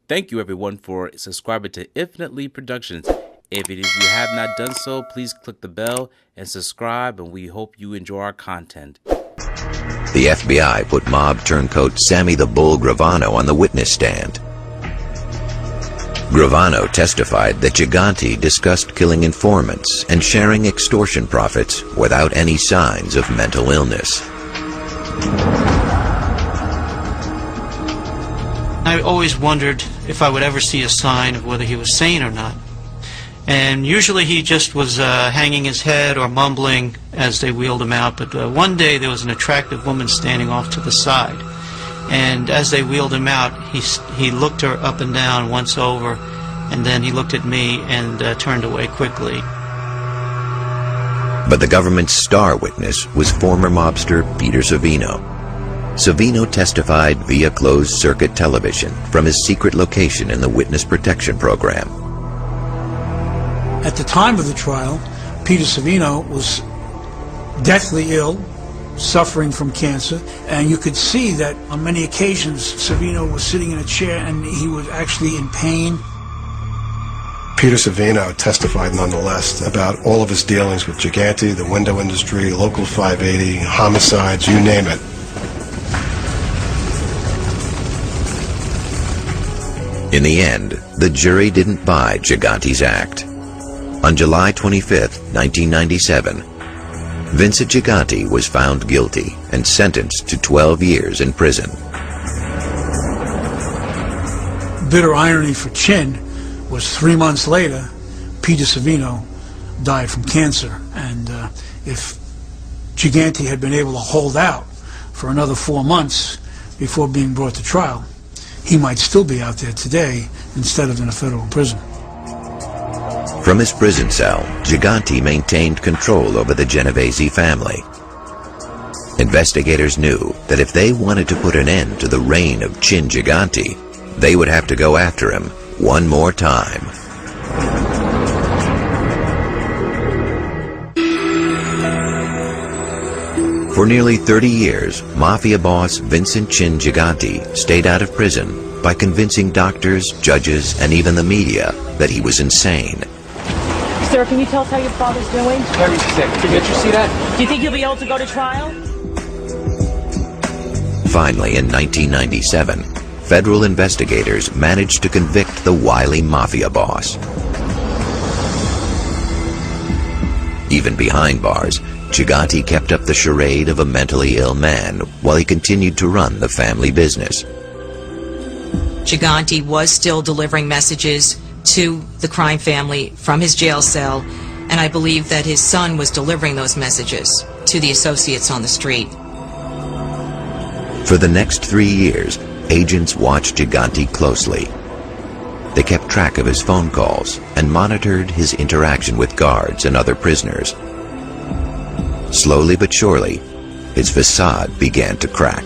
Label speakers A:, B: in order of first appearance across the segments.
A: Thank you everyone for subscribing to Infinitely Productions. If you have not done so, please click the bell and subscribe, and we hope you enjoy our content.
B: The FBI put mob turncoat Sammy the Bull Gravano on the witness stand. Gravano testified that Gigante discussed killing informants and sharing extortion profits without any signs of mental illness.
C: I always wondered if I would ever see a sign of whether he was sane or not. And usually he just was hanging his head or mumbling as they wheeled him out. But one day there was an attractive woman standing off to the side. And as they wheeled him out, he looked her up and down once over, and then he looked at me and turned away quickly.
B: But the government's star witness was former mobster Peter Savino. Savino testified via closed-circuit television from his secret location in the Witness Protection Program.
D: At the time of the trial, Peter Savino was deathly ill, suffering from cancer, and you could see that on many occasions Savino was sitting in a chair and he was actually in pain.
E: Peter Savino testified nonetheless about all of his dealings with Gigante, the window industry, Local 580, homicides, you name it.
B: In the end, the jury didn't buy Gigante's act. On July 25, 1997, Vincent Gigante was found guilty and sentenced to 12 years in prison.
D: Bitter irony for Chin was 3 months later, Peter Savino died from cancer. And if Gigante had been able to hold out for another 4 months before being brought to trial, he might still be out there today instead of in a federal prison.
B: From his prison cell, Gigante maintained control over the Genovese family. Investigators knew that if they wanted to put an end to the reign of Chin Gigante, they would have to go after him one more time. For nearly 30 years, Mafia boss Vincent Chin Gigante stayed out of prison by convincing doctors, judges, and even the media that he was insane.
F: Sir, can you tell us how your father's doing?
G: Very sick. Did you see that?
F: Do you think he'll be able to go to trial?
B: Finally, in 1997, federal investigators managed to convict the wily Mafia boss. Even behind bars, Gigante kept up the charade of a mentally ill man while he continued to run the family business.
H: Gigante was still delivering messages to the crime family from his jail cell, and I believe that his son was delivering those messages to the associates on the street.
B: For the next 3 years, agents watched Gigante closely. They kept track of his phone calls and monitored his interaction with guards and other prisoners. Slowly but surely, his facade began to crack.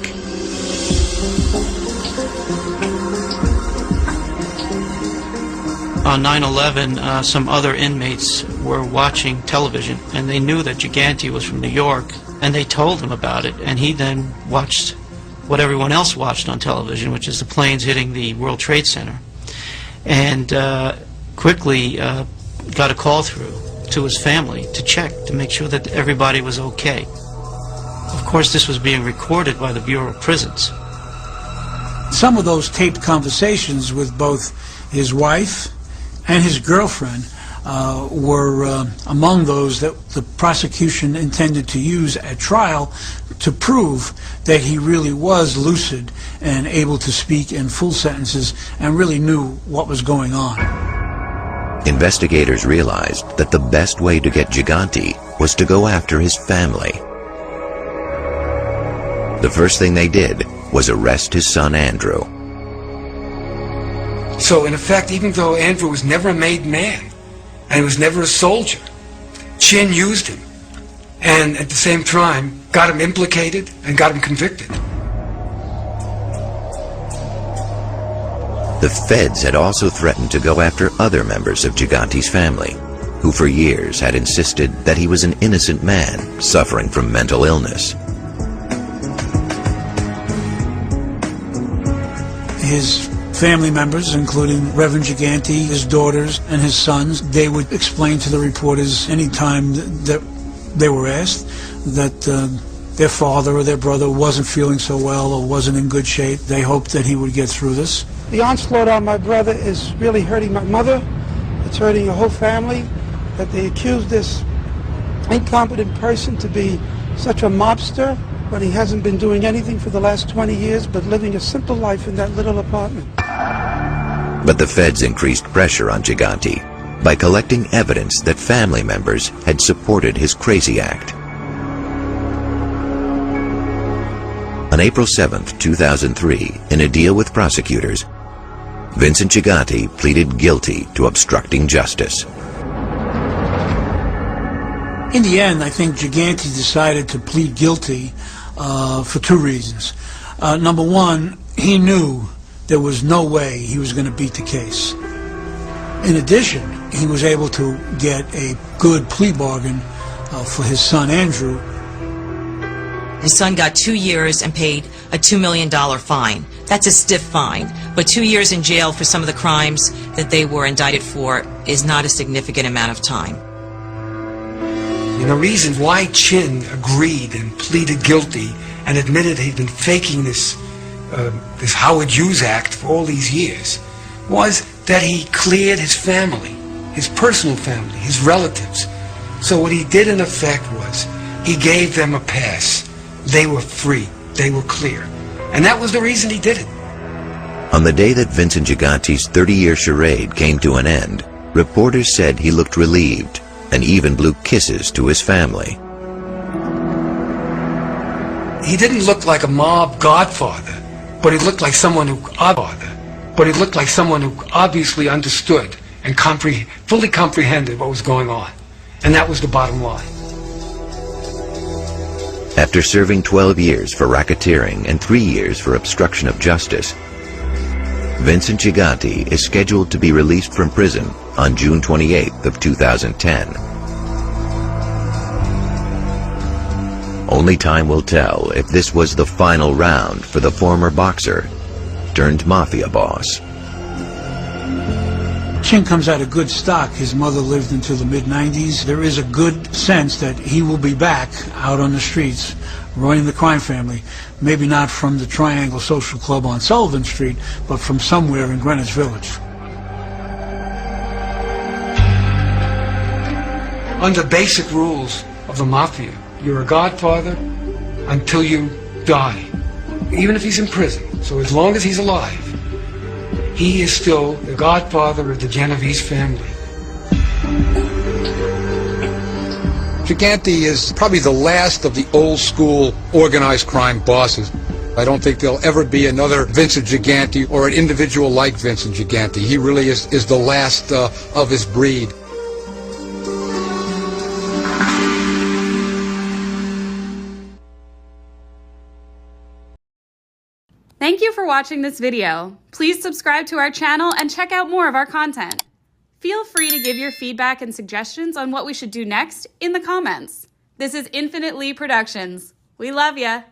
C: On 9/11, some other inmates were watching television, and they knew that Gigante was from New York, and they told him about it, and he then watched what everyone else watched on television, which is the planes hitting the World Trade Center, and quickly got a call through to his family to check, to make sure that everybody was okay. Of course, this was being recorded by the Bureau of Prisons.
D: Some of those taped conversations with both his wife and his girlfriend were among those that the prosecution intended to use at trial to prove that he really was lucid and able to speak in full sentences and really knew what was going on.
B: Investigators realized that the best way to get Gigante was to go after his family. The first thing they did was arrest his son Andrew.
G: So, in effect, even though Andrew was never a made man, and he was never a soldier, Chin used him, and at the same time, got him implicated and got him convicted.
B: The feds had also threatened to go after other members of Gigante's family, who for years had insisted that he was an innocent man suffering from mental illness.
D: His family members, including Reverend Gigante, his daughters, and his sons. They would explain to the reporters anytime that they were asked that their father or their brother wasn't feeling so well or wasn't in good shape. They hoped that he would get through this.
I: The onslaught on my brother is really hurting my mother. It's hurting the whole family, that they accuse this incompetent person to be such a mobster when he hasn't been doing anything for the last 20 years but living a simple life in that little apartment.
B: But the feds increased pressure on Gigante by collecting evidence that family members had supported his crazy act. On April 7, 2003, in a deal with prosecutors, Vincent Gigante pleaded guilty to obstructing justice.
D: In the end, I think Gigante decided to plead guilty for two reasons. Number one, he knew there was no way he was going to beat the case. In addition, he was able to get a good plea bargain for his son Andrew.
H: His son got 2 years and paid a $2 million fine. That's a stiff fine, but 2 years in jail for some of the crimes that they were indicted for is not a significant amount of time.
G: And the reason why Chin agreed and pleaded guilty and admitted he'd been faking this Howard Hughes act for all these years was that he cleared his family, his personal family, his relatives. So what he did in effect was he gave them a pass. They were free. They were clear. And that was the reason he did it.
B: On the day that Vincent Gigante's 30-year charade came to an end, reporters said he looked relieved and even blew kisses to his family.
G: He didn't look like a mob godfather, but he looked like someone who obviously understood and fully comprehended what was going on. And that was the bottom line.
B: After serving 12 years for racketeering and 3 years for obstruction of justice, Vincent Gigante is scheduled to be released from prison on June 28th of 2010. Only time will tell if this was the final round for the former boxer turned mafia boss.
D: Chin comes out of good stock. His mother lived until the mid-90s. There is a good sense that he will be back out on the streets running the crime family, maybe not from the Triangle Social Club on Sullivan Street, but from somewhere in Greenwich Village.
G: Under basic rules of the mafia, you're a godfather until you die, even if he's in prison. So as long as he's alive, he is still the godfather of the Genovese family.
J: Gigante is probably the last of the old school organized crime bosses. I don't think there'll ever be another Vincent Gigante or an individual like Vincent Gigante. He really is the last of his breed.
K: Thank you for watching this video. Please subscribe to our channel and check out more of our content. Feel free to give your feedback and suggestions on what we should do next in the comments. This is Infinite Lee Productions. We love ya.